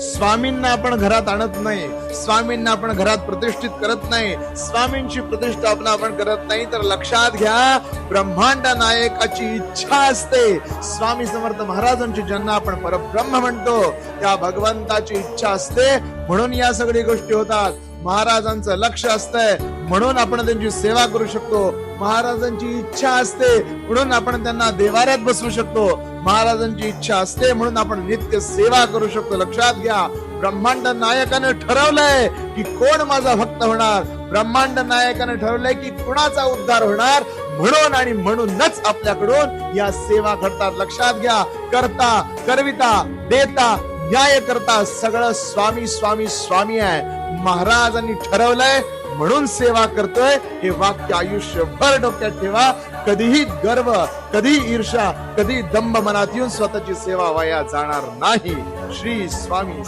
स्वामींना आपण घरात आणत नाही, स्वामींना आपण घरात प्रतिष्ठित करत नाही, स्वामींची प्रतिष्ठापना आपण करत नाही, तर लक्षात घ्या ब्रह्मांड नायकाची इच्छा असते. स्वामी समर्थ महाराजांची ज्यांना आपण परब्रह्म म्हणतो त्या भगवंताची इच्छा असते, म्हणून या सगळ्या गोष्टी होतात. महाराजांचं लक्ष असतंय म्हणून आपण त्यांची सेवा करू शकतो. महाराजांची इच्छा असते म्हणून आपण त्यांना देवाऱ्यात बसवू शकतो. महाराजांची इच्छा असते म्हणून आपण नित्य सेवा करू शकतो. लक्षात घ्या ब्रह्मांड नायकाने ठरवलंय की कोण माझा भक्त होणार, ब्रह्मांड नायकाने ठरवलंय की कुणाचा उद्धार होणार, म्हणून आणि म्हणूनच आपल्याकडून या सेवा घडतात. लक्षात घ्या करता करविता देता न्याय करता सगळं स्वामी स्वामी स्वामी आहे. महाराजांनी ठरवलंय म्हणून सेवा करतोय, हे वाक्य आयुष्यभर डोक्यात ठेवा. कधीही गर्व, कधी ईर्षा, कधी दंभ मनात येऊन स्वतःची सेवा वाया जाणार नाही. श्री स्वामी